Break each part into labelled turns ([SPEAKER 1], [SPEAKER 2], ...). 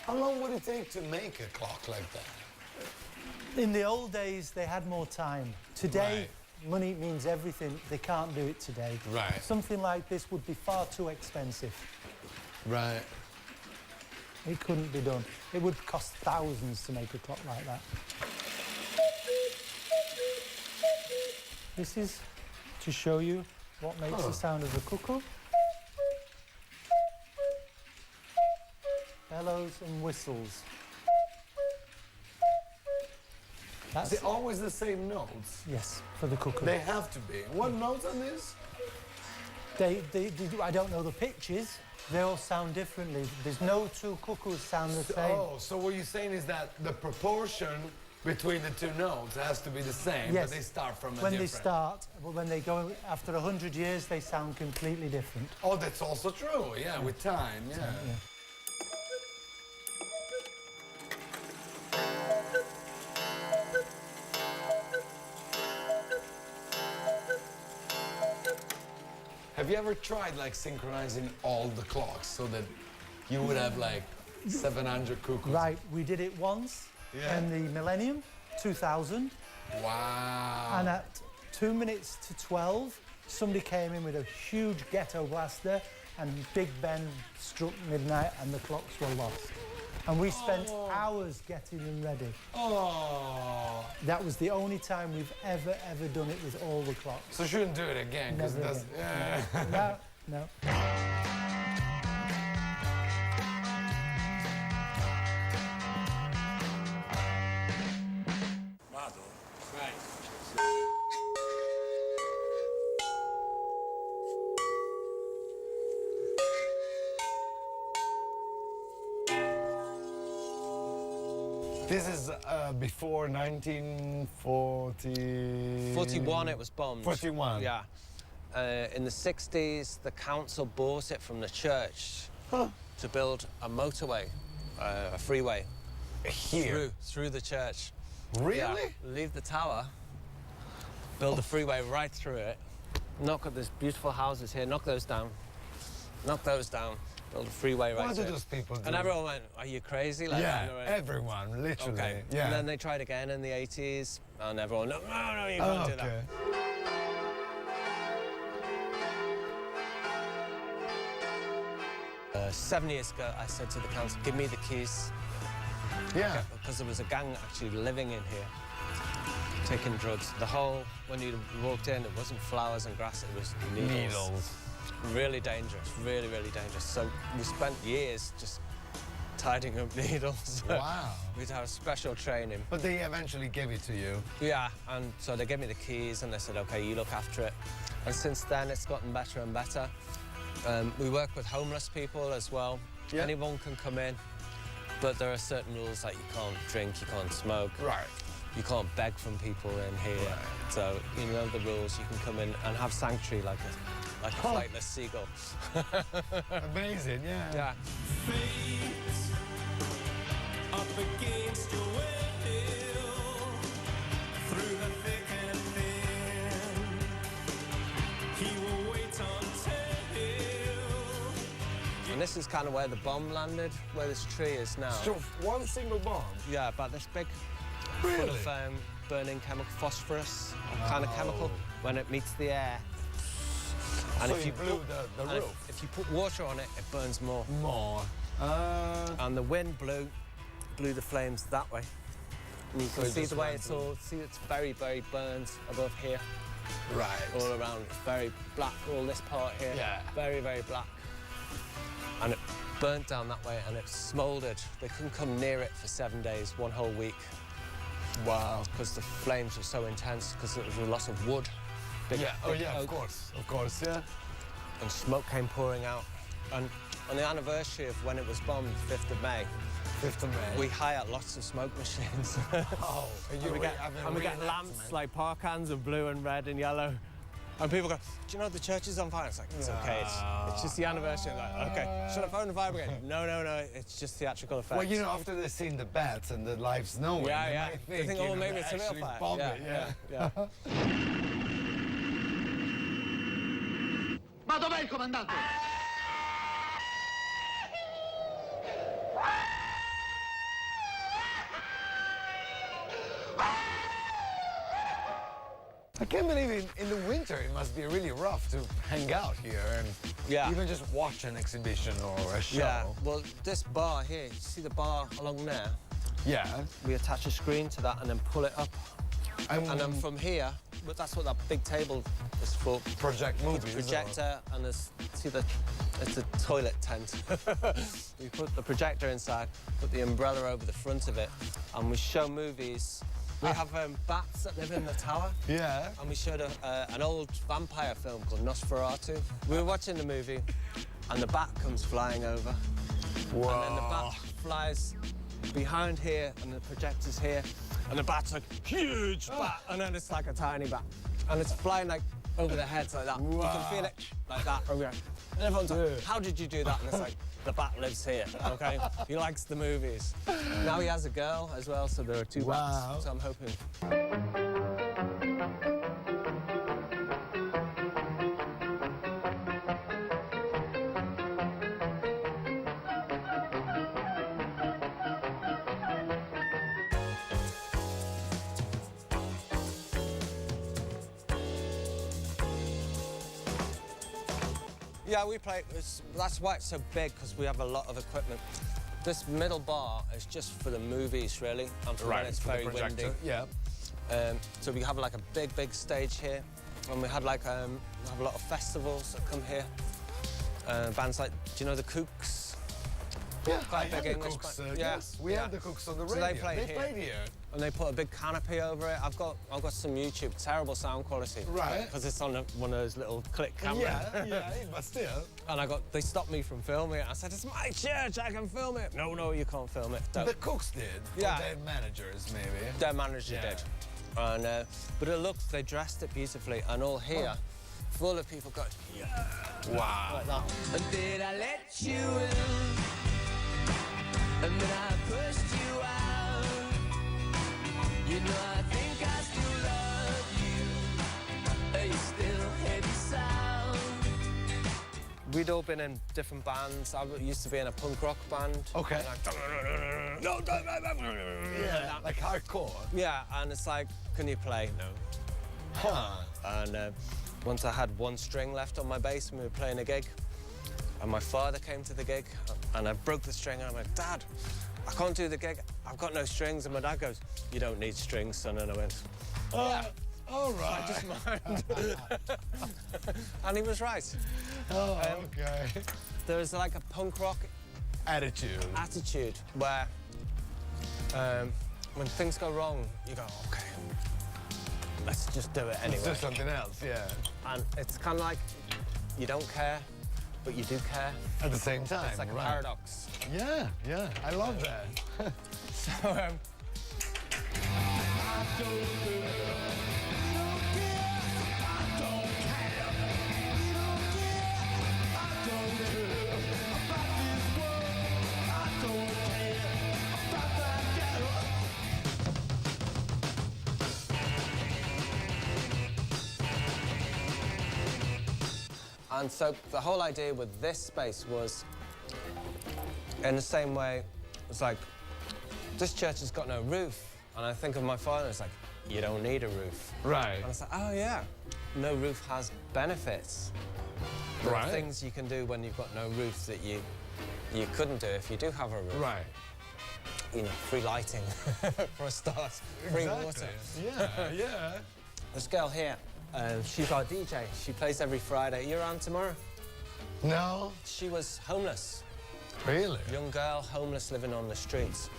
[SPEAKER 1] How long would it take to make a clock like that?
[SPEAKER 2] In the old days, they had more time. Today, money means everything. They can't do it today.
[SPEAKER 1] Right.
[SPEAKER 2] Something like this would be far too expensive.
[SPEAKER 1] Right.
[SPEAKER 2] It couldn't be done. It would cost thousands to make a clock like that. This is to show you what makes the sound of the cuckoo. Bellows and whistles.
[SPEAKER 1] Is it always the same notes?
[SPEAKER 2] Yes, for the cuckoo.
[SPEAKER 1] They have to be. What notes are these?
[SPEAKER 2] I don't know the pitches. They all sound differently. There's no two cuckoos sound the same.
[SPEAKER 1] Oh, so what you're saying is that the proportion between the two notes has to be the same,
[SPEAKER 2] yes,
[SPEAKER 1] but they start from a
[SPEAKER 2] when
[SPEAKER 1] different...
[SPEAKER 2] they start, but when they go after 100 years, they sound completely different.
[SPEAKER 1] Oh, that's also true, yeah, with time, yeah. Have you ever tried, like, synchronizing all the clocks so that you would have, like, 700 cuckoos?
[SPEAKER 2] Right, we did it once in the millennium, 2000.
[SPEAKER 1] Wow.
[SPEAKER 2] And at 2 minutes to 12, somebody came in with a huge ghetto blaster and Big Ben struck midnight and the clocks were lost. And we spent hours getting them ready.
[SPEAKER 1] Oh.
[SPEAKER 2] That was the only time we've ever done it with all the clocks.
[SPEAKER 1] So shouldn't do it again, because that's...
[SPEAKER 2] Yeah. No.
[SPEAKER 1] This is before 1940...
[SPEAKER 3] 41 it was bombed.
[SPEAKER 1] 41?
[SPEAKER 3] Yeah. In the 60s, the council bought it from the church to build a motorway, a freeway.
[SPEAKER 1] Here?
[SPEAKER 3] Through the church.
[SPEAKER 1] Really?
[SPEAKER 3] Yeah. Leave the tower, build a freeway right through it, knock at these beautiful houses here, knock those down, build a freeway right
[SPEAKER 1] What
[SPEAKER 3] through
[SPEAKER 1] do
[SPEAKER 3] it.
[SPEAKER 1] those people do?
[SPEAKER 3] And everyone went, are you crazy? Like,
[SPEAKER 1] yeah, everyone, literally.
[SPEAKER 3] Okay.
[SPEAKER 1] Yeah.
[SPEAKER 3] And then they tried again in the 80s, and everyone, no, you can't do that. 7 years ago, I said to the council, give me the keys.
[SPEAKER 1] Yeah.
[SPEAKER 3] Because there was a gang actually living in here, taking drugs. The whole, when you walked in, it wasn't flowers and grass, it was needles. Really dangerous, really dangerous. So we spent years just tidying up needles.
[SPEAKER 1] Wow.
[SPEAKER 3] We'd have special training.
[SPEAKER 1] But they eventually gave it to you.
[SPEAKER 3] Yeah, and so they gave me the keys and they said, OK, you look after it. And since then, it's gotten better and better. We work with homeless people as well. Yeah. Anyone can come in, but there are certain rules, like you can't drink, you can't smoke.
[SPEAKER 1] Right.
[SPEAKER 3] You can't beg from people in here. Right. So, you know the rules. You can come in and have sanctuary like a flightless seagull.
[SPEAKER 1] Amazing, yeah.
[SPEAKER 3] Yeah.
[SPEAKER 4] Up against your will, through the thick and thin, he will wait until.
[SPEAKER 3] And this is kind of where the bomb landed, where this tree is now.
[SPEAKER 1] So one single bomb?
[SPEAKER 3] Yeah, about this big.
[SPEAKER 1] Really?
[SPEAKER 3] Full of burning chemical, phosphorus kind of chemical, when it meets the air. And
[SPEAKER 1] so
[SPEAKER 3] if you
[SPEAKER 1] blew the roof?
[SPEAKER 3] If you put water on it, it burns more.
[SPEAKER 1] And
[SPEAKER 3] the wind blew the flames that way. And you can see the way it's all, it's very burnt above here.
[SPEAKER 1] Right.
[SPEAKER 3] All around, it's very black, all this part here.
[SPEAKER 1] Yeah.
[SPEAKER 3] Very black. And it burnt down that way and it smouldered. They couldn't come near it for 7 days, one whole week.
[SPEAKER 1] Wow.
[SPEAKER 3] Because the flames were so intense, because there was a lot of wood. Big
[SPEAKER 1] of
[SPEAKER 3] oak.
[SPEAKER 1] Of course, yeah.
[SPEAKER 3] And smoke came pouring out. And on the anniversary of when it was bombed, 5th of May,
[SPEAKER 1] 5th of May.
[SPEAKER 3] we hire lots of smoke machines.
[SPEAKER 1] Oh, and
[SPEAKER 3] we get lamps, like par cans of blue and red and yellow. And people go, do you know the church is on fire? It's like, it's okay, it's just the anniversary. I'm like, okay, should I phone the fire brigade? No, it's just theatrical effects.
[SPEAKER 1] Well, you know, after they've seen the bats and the lives knowing,
[SPEAKER 3] they think, oh, maybe it's a real fire.
[SPEAKER 1] Bomb it,
[SPEAKER 3] yeah.
[SPEAKER 5] Ma dov'è il comandante?
[SPEAKER 1] I can't believe in the winter it must be really rough to hang out here and even just watch an exhibition or a show.
[SPEAKER 3] Yeah, well, this bar here, you see the bar along there?
[SPEAKER 1] Yeah.
[SPEAKER 3] We attach a screen to that and then pull it up. And then from here, but that's what that big table is for.
[SPEAKER 1] Project movies.
[SPEAKER 3] Projector, and there's, see it's a toilet tent. We put the projector inside, put the umbrella over the front of it, and we show movies. We have bats that live in the tower.
[SPEAKER 1] Yeah.
[SPEAKER 3] And we showed an old vampire film called Nosferatu. We were watching the movie, and the bat comes flying over.
[SPEAKER 1] Whoa.
[SPEAKER 3] And then the bat flies behind here, and the projector's here, and the bat's like, huge bat, and then it's like a tiny bat. And it's flying like over their heads like that.
[SPEAKER 1] Wow.
[SPEAKER 3] You can feel it like that. And everyone's like, how did you do that? And it's like, the bat lives here, okay? He likes the movies. Now he has a girl as well, so there are two bats, so I'm hoping. Yeah, we play, that's why it's so big, because we have a lot of equipment. This middle bar is just for the movies, really, and for when it's very windy.
[SPEAKER 1] Yeah.
[SPEAKER 3] So we have like a big stage here, and we had like we have a lot of festivals that come here. Bands like, do you know the Kooks?
[SPEAKER 1] Yeah,
[SPEAKER 3] Quite
[SPEAKER 1] I
[SPEAKER 3] big
[SPEAKER 1] have the
[SPEAKER 3] English
[SPEAKER 1] Kooks,
[SPEAKER 3] band.
[SPEAKER 1] yes, we have the Kooks on the radio.
[SPEAKER 3] So they played
[SPEAKER 1] here.
[SPEAKER 3] And they put a big canopy over it. I've got some YouTube, terrible sound quality.
[SPEAKER 1] Right.
[SPEAKER 3] Because it's on one of those little click cameras.
[SPEAKER 1] Yeah, but still.
[SPEAKER 3] And they stopped me from filming it. I said, it's my church, I can film it. No, you can't film it. Don't.
[SPEAKER 1] The Cooks did.
[SPEAKER 3] Yeah.
[SPEAKER 1] Or their managers, maybe.
[SPEAKER 3] Their manager did. And, but it looked, they dressed it beautifully, and all here, full of people going, yeah.
[SPEAKER 1] Wow.
[SPEAKER 3] Like that.
[SPEAKER 4] Did I let you in? And then I pushed you out. You know I think I still love you. Are you still heavy sound?
[SPEAKER 3] We'd all been in different bands. I used to be in a punk rock band.
[SPEAKER 1] Okay.
[SPEAKER 3] Yeah,
[SPEAKER 1] like hardcore.
[SPEAKER 3] Yeah, and it's like, can you play? No.
[SPEAKER 1] Huh.
[SPEAKER 3] And once I had one string left on my bass and we were playing a gig, and my father came to the gig, and I broke the string, and I'm like, Dad, I can't do the gig. I've got no strings. And my dad goes, you don't need strings, son. And I went,
[SPEAKER 1] Yeah. All right.
[SPEAKER 3] I just mind. And he was right.
[SPEAKER 1] Oh, okay.
[SPEAKER 3] There's like a punk rock
[SPEAKER 1] Attitude.
[SPEAKER 3] where when things go wrong, you go, okay, let's just do it anyway.
[SPEAKER 1] Let's do something else, yeah.
[SPEAKER 3] And it's kind of like, you don't care, but you do care.
[SPEAKER 1] At the same time,
[SPEAKER 3] It's like a paradox.
[SPEAKER 1] Yeah, I love that.
[SPEAKER 3] So, and so the whole idea with this space was, in the same way, it's like, this church has got no roof. And I think of my father, it's like, you don't need a roof.
[SPEAKER 1] Right.
[SPEAKER 3] And it's like, oh yeah, no roof has benefits. There are
[SPEAKER 1] Right.
[SPEAKER 3] things you can do when you've got no roof that you couldn't do if you do have a roof.
[SPEAKER 1] Right.
[SPEAKER 3] You know, free lighting, for a start, free water.
[SPEAKER 1] Yeah.
[SPEAKER 3] This girl here, she's our DJ. She plays every Friday. Are you around tomorrow?
[SPEAKER 1] No?
[SPEAKER 3] She was homeless.
[SPEAKER 1] Really?
[SPEAKER 3] Young girl, homeless, living on the streets.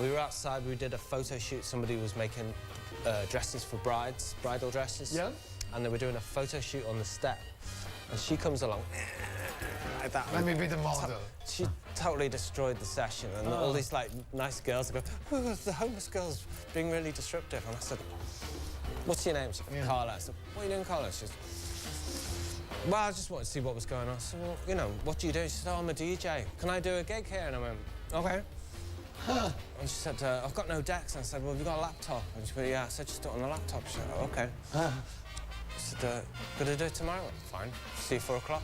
[SPEAKER 3] We were outside, we did a photo shoot. Somebody was making dresses for brides, bridal dresses.
[SPEAKER 1] Yeah.
[SPEAKER 3] And they were doing a photo shoot on the step. And she comes along like that.
[SPEAKER 1] Let me be the model.
[SPEAKER 3] She totally destroyed the session. And all these like nice girls go, oh, the homeless girl's being really disruptive. And I said, what's your name? She said, Carla. I said, what are you doing, Carla? She said, well, I just wanted to see what was going on. I said, well, you know, what do you do? She said, oh, I'm a DJ. Can I do a gig here? And I went, OK. And she said, I've got no decks. And I said, well, have you got a laptop? And she went, yeah. I said, just do it on the laptop. She said, oh, OK. She said, gonna do it tomorrow? Fine. See you 4 o'clock.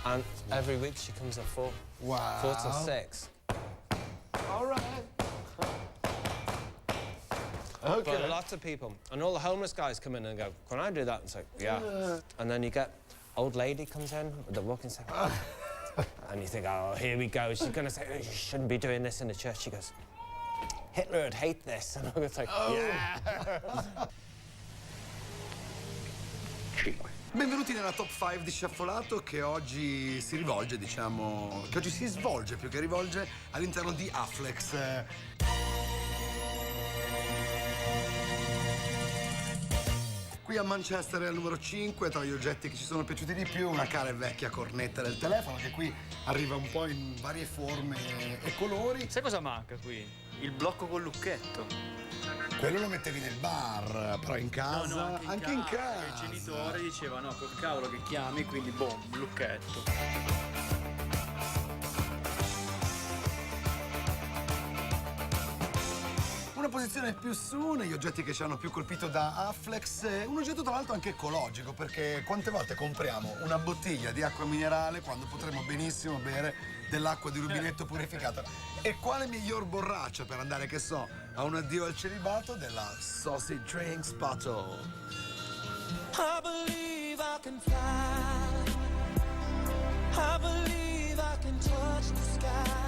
[SPEAKER 3] And every week she comes at 4.
[SPEAKER 1] Wow.
[SPEAKER 3] 4 till 6.
[SPEAKER 1] All right.
[SPEAKER 3] Okay. But lots of people. And all the homeless guys come in and go, can I do that? And it's like, yeah. And then you get old lady comes in with the walking stick. And you think, oh, here we go. She's going to say, oh, you shouldn't be doing this in the church. She goes, Hitler would hate this. And I'm like, yeah.
[SPEAKER 5] Benvenuti nella top 5 di Shuffolato, che oggi si rivolge, diciamo, che oggi si svolge più che rivolge all'interno di Afflex. Qui a Manchester è al numero 5, tra gli oggetti che ci sono piaciuti di più, una cara e vecchia cornetta del telefono, che qui arriva un po' in varie forme e colori.
[SPEAKER 6] Sai cosa manca qui? Il blocco col lucchetto.
[SPEAKER 5] Quello lo mettevi nel bar, però in casa.
[SPEAKER 6] No,
[SPEAKER 5] anche in casa.
[SPEAKER 6] Il genitore diceva no, col cavolo che chiami, quindi boom, lucchetto.
[SPEAKER 5] Una posizione più su negli oggetti che ci hanno più colpito da Afflex, un oggetto tra l'altro anche ecologico, perché quante volte compriamo una bottiglia di acqua minerale quando potremmo benissimo bere dell'acqua di rubinetto purificata. E quale miglior borraccia per andare, che so, a un addio al celibato della Sausage Drinks Bottle.
[SPEAKER 4] I believe I can fly. I believe I can touch the sky.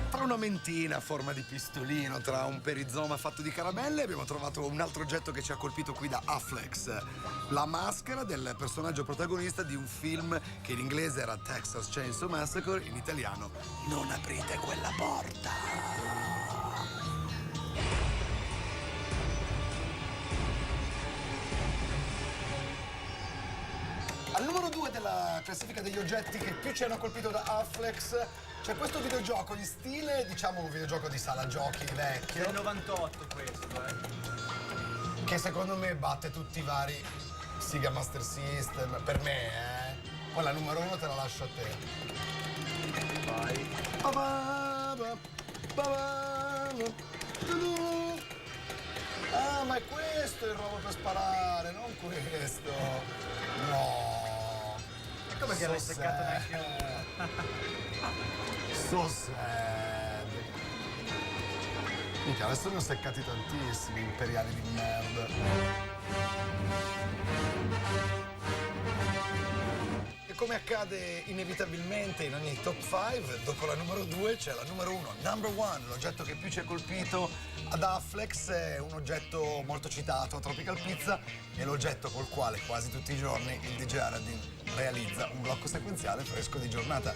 [SPEAKER 5] Tra una mentina a forma di pistolino, tra un perizoma fatto di caramelle, abbiamo trovato un altro oggetto che ci ha colpito qui da Afflex. La maschera del personaggio protagonista di un film che in inglese era Texas Chainsaw Massacre, in italiano Non aprite quella porta. Al numero 2 della classifica degli oggetti che più ci hanno colpito da Afflex c'è questo videogioco di stile, diciamo un videogioco di sala giochi vecchio.
[SPEAKER 6] Del 98 questo,
[SPEAKER 5] Che secondo me batte tutti i vari Sega Master System, per me, Poi la numero 1 te la lascio a te.
[SPEAKER 6] Vai.
[SPEAKER 5] Ah, ma è questo il robo per sparare, non questo. No.
[SPEAKER 6] E come che l'hai seccato neanche
[SPEAKER 5] So sad. Minchia, adesso ne ho seccati tantissimi, imperiali di merda. E come accade inevitabilmente in ogni top 5, dopo la numero 2 c'è la numero 1, number 1, l'oggetto che più ci ha colpito ad Afflex, è un oggetto molto citato a Tropical Pizza, è l'oggetto col quale quasi tutti i giorni il DJ Aladyn realizza un blocco sequenziale fresco di giornata,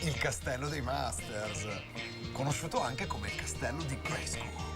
[SPEAKER 5] il castello dei Masters, conosciuto anche come il castello di Grayskull.